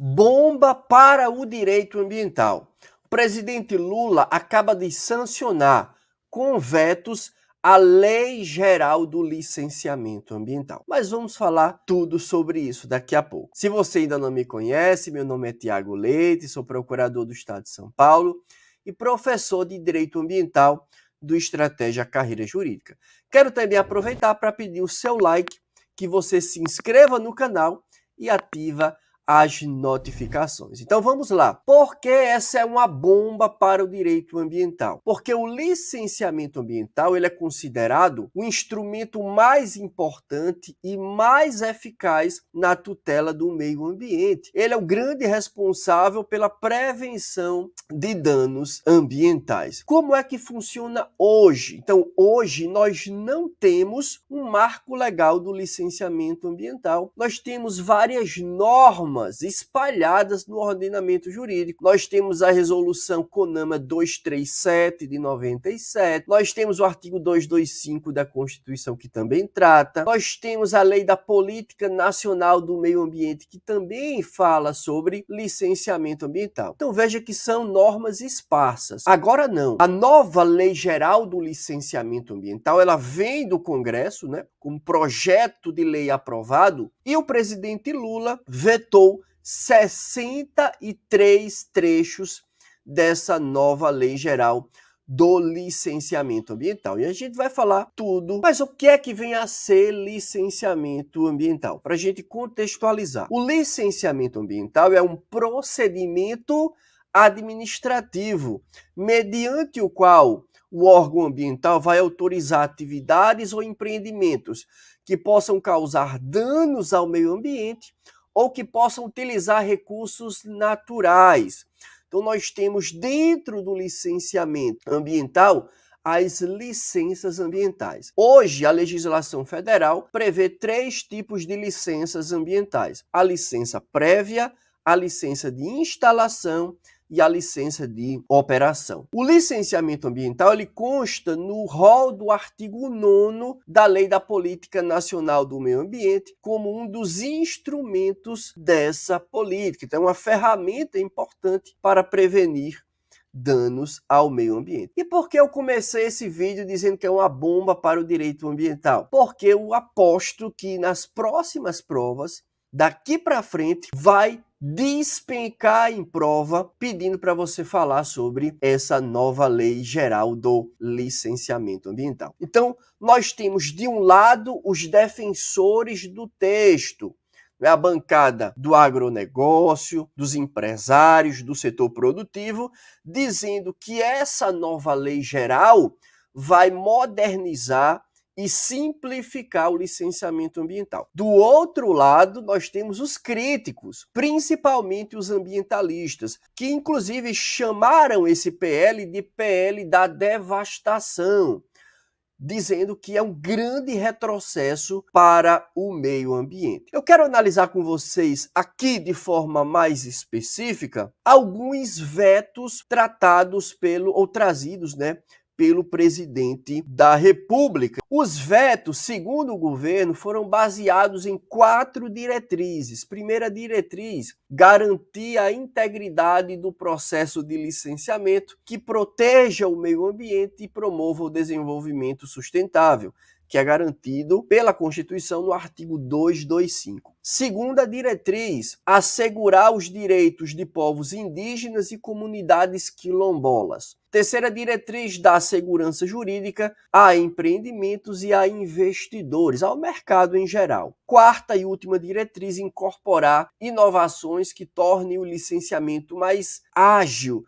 Bomba para o direito ambiental. O presidente Lula acaba de sancionar com vetos a Lei Geral do Licenciamento Ambiental. Mas vamos falar tudo sobre isso daqui a pouco. Se você ainda não me conhece, meu nome é Tiago Leite, sou procurador do Estado de São Paulo e professor de Direito Ambiental do Estratégia Carreira Jurídica. Quero também aproveitar para pedir o seu like, que você se inscreva no canal e ativa as notificações. Então vamos lá. Por que essa é uma bomba para o direito ambiental? Porque o licenciamento ambiental ele é considerado o instrumento mais importante e mais eficaz na tutela do meio ambiente. Ele é o grande responsável pela prevenção de danos ambientais. Como é que funciona hoje? Então, hoje nós não temos um marco legal do licenciamento ambiental. Nós temos várias normas espalhadas no ordenamento jurídico. Nós temos a resolução CONAMA 237 de 97, nós temos o artigo 225 da Constituição que também trata, nós temos a Lei da Política Nacional do Meio Ambiente que também fala sobre licenciamento ambiental. Então veja que são normas esparsas. Agora não. A nova Lei Geral do Licenciamento Ambiental, ela vem do Congresso, né, com um projeto de lei aprovado, e o presidente Lula vetou 63 trechos dessa nova Lei Geral do Licenciamento Ambiental. E a gente vai falar tudo. Mas o que é que vem a ser licenciamento ambiental? Para a gente contextualizar. O licenciamento ambiental é um procedimento administrativo, mediante o qual o órgão ambiental vai autorizar atividades ou empreendimentos que possam causar danos ao meio ambiente ou que possam utilizar recursos naturais. Então, nós temos dentro do licenciamento ambiental as licenças ambientais. Hoje, a legislação federal prevê 3 tipos de licenças ambientais: a licença prévia, a licença de instalação e a licença de operação. O licenciamento ambiental ele consta no rol do artigo 9º da Lei da Política Nacional do Meio Ambiente como um dos instrumentos dessa política. Então, é uma ferramenta importante para prevenir danos ao meio ambiente. E por que eu comecei esse vídeo dizendo que é uma bomba para o direito ambiental? Porque eu aposto que nas próximas provas, daqui para frente, vai despencar em prova pedindo para você falar sobre essa nova Lei Geral do Licenciamento Ambiental. Então, nós temos de um lado os defensores do texto, a bancada do agronegócio, dos empresários, do setor produtivo, dizendo que essa nova lei geral vai modernizar e simplificar o licenciamento ambiental. Do outro lado, nós temos os críticos, principalmente os ambientalistas, que inclusive chamaram esse PL de PL da devastação, dizendo que é um grande retrocesso para o meio ambiente. Eu quero analisar com vocês aqui de forma mais específica alguns vetos tratados ou trazidos, pelo presidente da República. Os vetos, segundo o governo, foram baseados em 4 diretrizes. Primeira diretriz, garantir a integridade do processo de licenciamento que proteja o meio ambiente e promova o desenvolvimento sustentável, que é garantido pela Constituição no artigo 225. Segunda diretriz, assegurar os direitos de povos indígenas e comunidades quilombolas. Terceira diretriz, dar segurança jurídica a empreendimentos e a investidores, ao mercado em geral. Quarta e última diretriz, incorporar inovações que tornem o licenciamento mais ágil.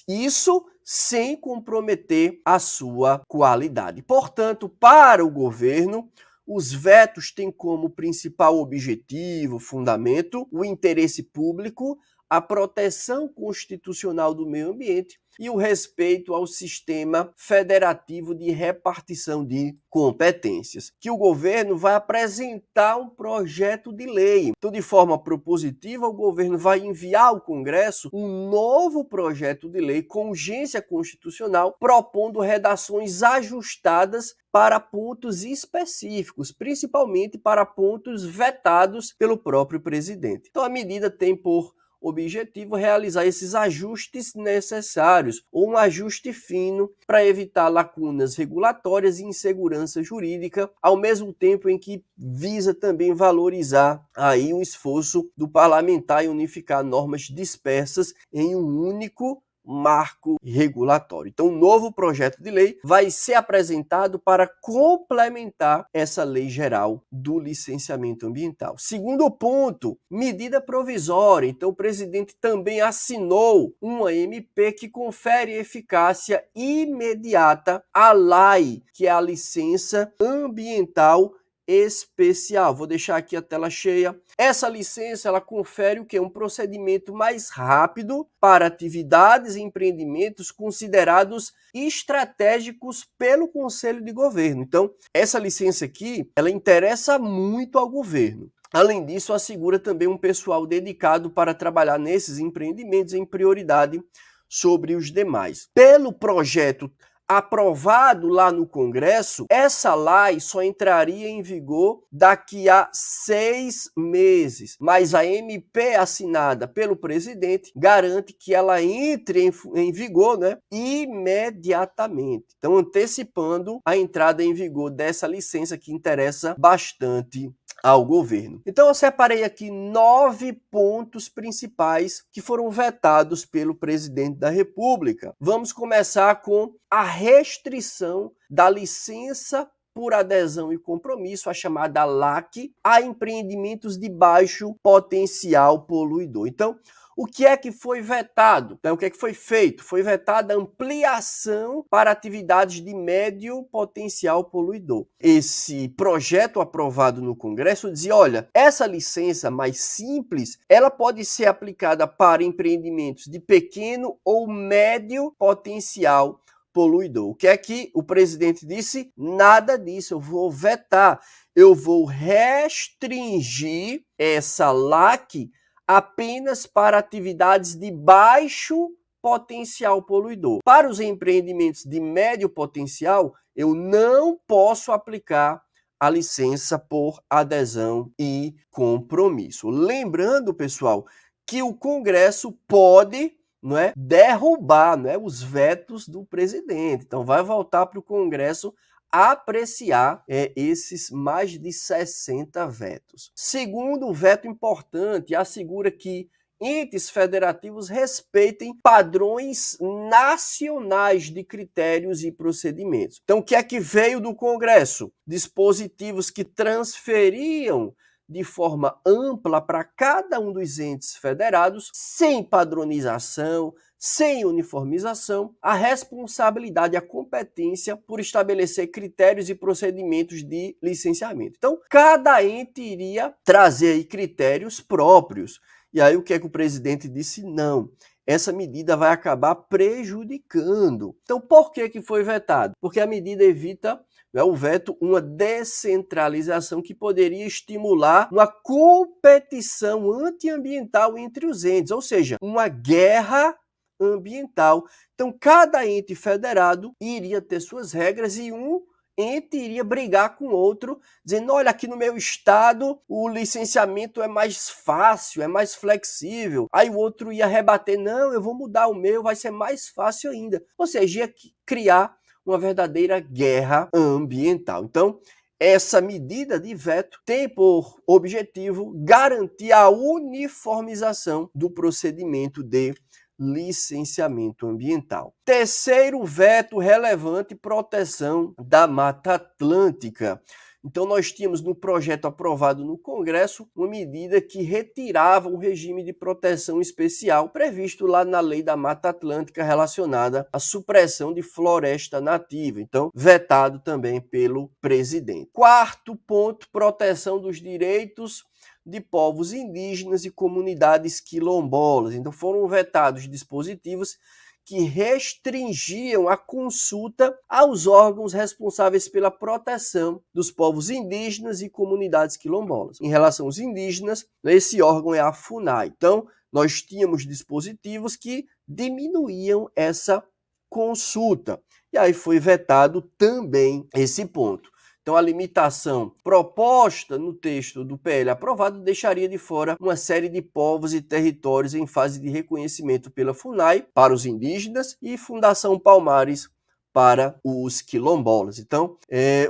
Isso sem comprometer a sua qualidade. Portanto, para o governo, os vetos têm como principal objetivo, fundamento, o interesse público, a proteção constitucional do meio ambiente e o respeito ao sistema federativo de repartição de competências, que o governo vai apresentar um projeto de lei. Então, de forma propositiva, o governo vai enviar ao Congresso um novo projeto de lei com urgência constitucional, propondo redações ajustadas para pontos específicos, principalmente para pontos vetados pelo próprio presidente. Então, a medida tem por objetivo realizar esses ajustes necessários, ou um ajuste fino para evitar lacunas regulatórias e insegurança jurídica, ao mesmo tempo em que visa também valorizar aí o esforço do parlamentar e unificar normas dispersas em um único marco regulatório. Então, o novo projeto de lei vai ser apresentado para complementar essa lei geral do licenciamento ambiental. Segundo ponto, medida provisória. Então, o presidente também assinou uma MP que confere eficácia imediata à LAI, que é a licença ambiental especial. Vou deixar aqui a tela cheia. Essa licença, ela confere o quê? Um procedimento mais rápido para atividades e empreendimentos considerados estratégicos pelo Conselho de Governo. Então, essa licença aqui, ela interessa muito ao governo. Além disso, assegura também um pessoal dedicado para trabalhar nesses empreendimentos em prioridade sobre os demais. Pelo projeto aprovado lá no Congresso, essa lei só entraria em vigor daqui a 6 meses. Mas a MP assinada pelo presidente garante que ela entre em vigor, né, imediatamente. Então, antecipando a entrada em vigor dessa licença que interessa bastante ao governo. Então eu separei aqui 9 pontos principais que foram vetados pelo presidente da República. Vamos começar com a restrição da licença por adesão e compromisso, a chamada LAC, a empreendimentos de baixo potencial poluidor. Então, o que é que foi vetado? Então, o que é que foi feito? Foi vetada a ampliação para atividades de médio potencial poluidor. Esse projeto aprovado no Congresso dizia, olha, essa licença mais simples, ela pode ser aplicada para empreendimentos de pequeno ou médio potencial poluidor. O que é que o presidente disse? Nada disso, eu vou vetar, eu vou restringir essa LAC apenas para atividades de baixo potencial poluidor. Para os empreendimentos de médio potencial, eu não posso aplicar a licença por adesão e compromisso. Lembrando, pessoal, que o Congresso pode, não é, derrubar, não é, os vetos do presidente. Então, vai voltar para o Congresso apreciar esses mais de 60 vetos. Segundo, um veto importante assegura que entes federativos respeitem padrões nacionais de critérios e procedimentos. Então, o que é que veio do Congresso? Dispositivos que transferiam de forma ampla para cada um dos entes federados, sem padronização, sem uniformização, a responsabilidade e a competência por estabelecer critérios e procedimentos de licenciamento. Então, cada ente iria trazer aí critérios próprios. E aí o que é que o presidente disse? Não. Essa medida vai acabar prejudicando. Então, por que foi vetado? Porque a medida evita o veto, uma descentralização que poderia estimular uma competição antiambiental entre os entes, ou seja, uma guerra ambiental. Então, cada ente federado iria ter suas regras e um ente iria brigar com o outro, dizendo, olha, aqui no meu estado o licenciamento é mais fácil, é mais flexível. Aí o outro ia rebater, não, eu vou mudar o meu, vai ser mais fácil ainda. Ou seja, ia criar uma verdadeira guerra ambiental. Então, essa medida de veto tem por objetivo garantir a uniformização do procedimento de licenciamento ambiental. Terceiro veto relevante, proteção da Mata Atlântica. Então, nós tínhamos no projeto aprovado no Congresso uma medida que retirava o regime de proteção especial previsto lá na Lei da Mata Atlântica relacionada à supressão de floresta nativa. Então, vetado também pelo presidente. Quarto ponto, proteção dos direitos de povos indígenas e comunidades quilombolas. Então, foram vetados dispositivos que restringiam a consulta aos órgãos responsáveis pela proteção dos povos indígenas e comunidades quilombolas. Em relação aos indígenas, esse órgão é a FUNAI. Então, nós tínhamos dispositivos que diminuíam essa consulta. E aí foi vetado também esse ponto. Então, a limitação proposta no texto do PL aprovado deixaria de fora uma série de povos e territórios em fase de reconhecimento pela FUNAI para os indígenas e Fundação Palmares para os quilombolas. Então,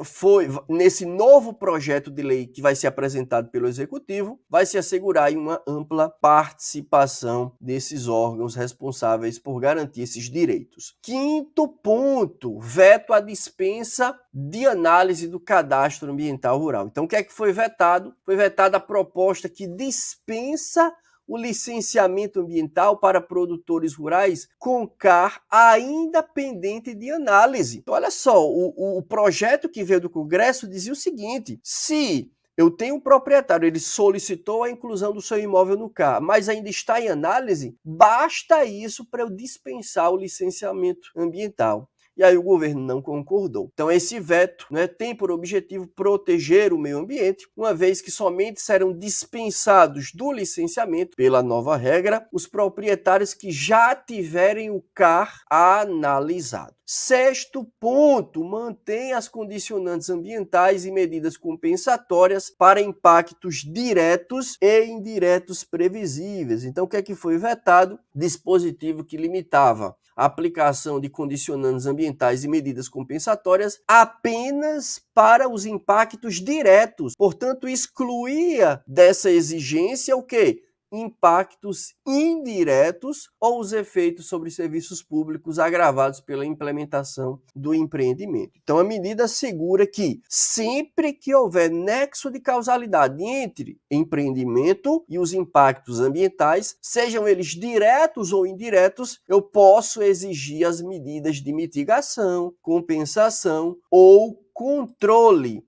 foi nesse novo projeto de lei que vai ser apresentado pelo Executivo, vai se assegurar uma ampla participação desses órgãos responsáveis por garantir esses direitos. Quinto ponto, veto à dispensa de análise do cadastro ambiental rural. Então, o que é que foi vetado? Foi vetada a proposta que dispensa o licenciamento ambiental para produtores rurais com CAR ainda pendente de análise. Então, olha só, o projeto que veio do Congresso dizia o seguinte: se eu tenho um proprietário, ele solicitou a inclusão do seu imóvel no CAR, mas ainda está em análise, basta isso para eu dispensar o licenciamento ambiental. E aí o governo não concordou. Então esse veto, né, tem por objetivo proteger o meio ambiente, uma vez que somente serão dispensados do licenciamento, pela nova regra, os proprietários que já tiverem o CAR analisado. Sexto ponto, mantém as condicionantes ambientais e medidas compensatórias para impactos diretos e indiretos previsíveis. Então, o que é que foi vetado? Dispositivo que limitava a aplicação de condicionantes ambientais e medidas compensatórias apenas para os impactos diretos. Portanto, excluía dessa exigência o quê? Impactos indiretos ou os efeitos sobre serviços públicos agravados pela implementação do empreendimento. Então, a medida assegura que, sempre que houver nexo de causalidade entre empreendimento e os impactos ambientais, sejam eles diretos ou indiretos, eu posso exigir as medidas de mitigação, compensação ou controle.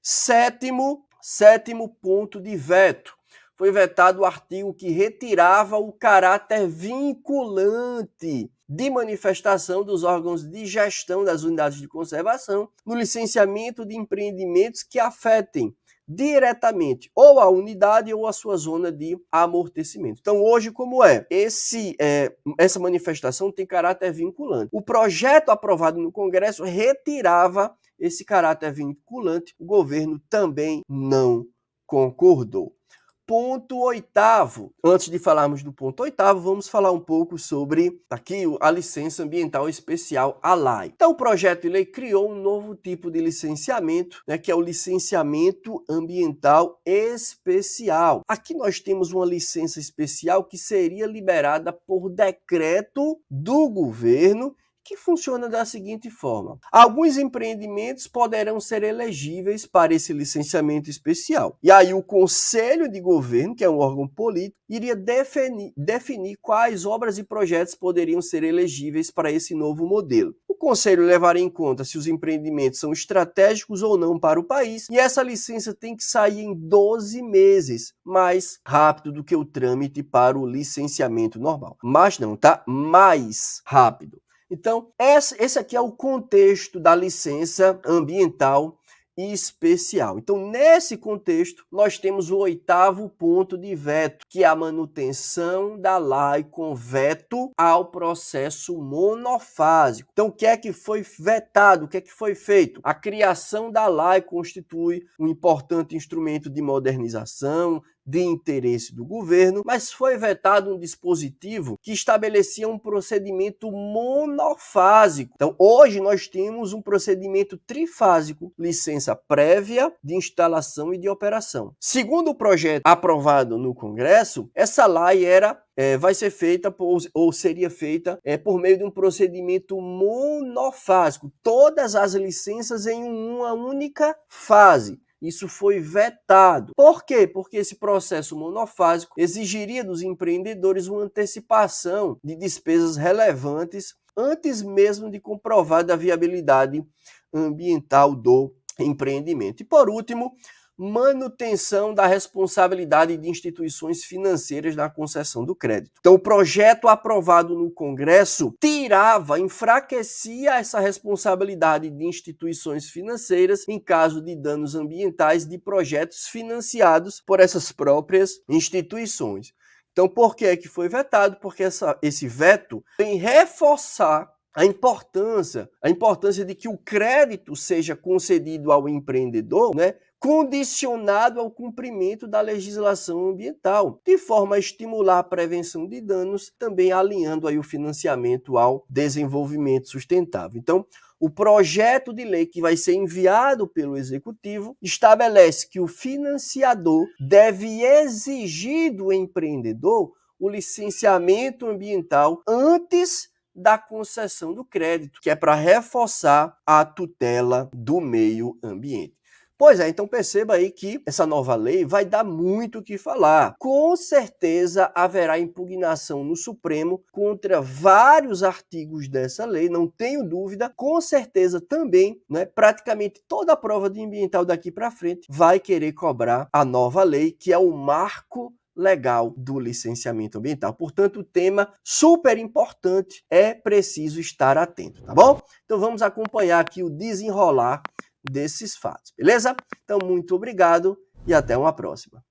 Sétimo ponto de veto. Foi vetado o artigo que retirava o caráter vinculante de manifestação dos órgãos de gestão das unidades de conservação no licenciamento de empreendimentos que afetem diretamente ou a unidade ou a sua zona de amortecimento. Então, hoje, como essa manifestação tem caráter vinculante. O projeto aprovado no Congresso retirava esse caráter vinculante, o governo também não concordou. Ponto oitavo. Antes de falarmos do ponto oitavo, vamos falar um pouco sobre aqui a licença ambiental especial, a LAI. Então, o projeto de lei criou um novo tipo de licenciamento, né, que é o licenciamento ambiental especial. Aqui nós temos uma licença especial que seria liberada por decreto do governo, que funciona da seguinte forma: alguns empreendimentos poderão ser elegíveis para esse licenciamento especial. E aí o Conselho de Governo, que é um órgão político, iria definir quais obras e projetos poderiam ser elegíveis para esse novo modelo. O Conselho levará em conta se os empreendimentos são estratégicos ou não para o país, e essa licença tem que sair em 12 meses, mais rápido do que o trâmite para o licenciamento normal. Mas não, tá? Mais rápido. Então, esse aqui é o contexto da licença ambiental especial. Então, nesse contexto, nós temos o oitavo ponto de veto, que é a manutenção da LAI com veto ao processo monofásico. Então, o que é que foi vetado? O que é que foi feito? A criação da LAI constitui um importante instrumento de modernização, de interesse do governo, mas foi vetado um dispositivo que estabelecia um procedimento monofásico. Então, hoje nós temos um procedimento trifásico: licença prévia, de instalação e de operação. Segundo o projeto aprovado no Congresso, essa LAI vai ser feita ou seria feita por meio de um procedimento monofásico, todas as licenças em uma única fase. Isso foi vetado. Por quê? Porque esse processo monofásico exigiria dos empreendedores uma antecipação de despesas relevantes antes mesmo de comprovada a viabilidade ambiental do empreendimento. E por último, manutenção da responsabilidade de instituições financeiras na concessão do crédito. Então, o projeto aprovado no Congresso enfraquecia essa responsabilidade de instituições financeiras em caso de danos ambientais de projetos financiados por essas próprias instituições. Então, por que é que foi vetado? Porque esse veto vem reforçar a importância de que o crédito seja concedido ao empreendedor, né, condicionado ao cumprimento da legislação ambiental, de forma a estimular a prevenção de danos, também alinhando aí o financiamento ao desenvolvimento sustentável. Então, o projeto de lei que vai ser enviado pelo Executivo estabelece que o financiador deve exigir do empreendedor o licenciamento ambiental antes da concessão do crédito, que é para reforçar a tutela do meio ambiente. Pois é, então perceba aí que essa nova lei vai dar muito o que falar. Com certeza haverá impugnação no Supremo contra vários artigos dessa lei, não tenho dúvida. Com certeza também, né, praticamente toda a prova de ambiental daqui para frente vai querer cobrar a nova lei, que é o marco legal do licenciamento ambiental. Portanto, o tema super importante, é preciso estar atento, tá bom? Então vamos acompanhar aqui o desenrolar desses fatos, beleza? Então, muito obrigado e até uma próxima.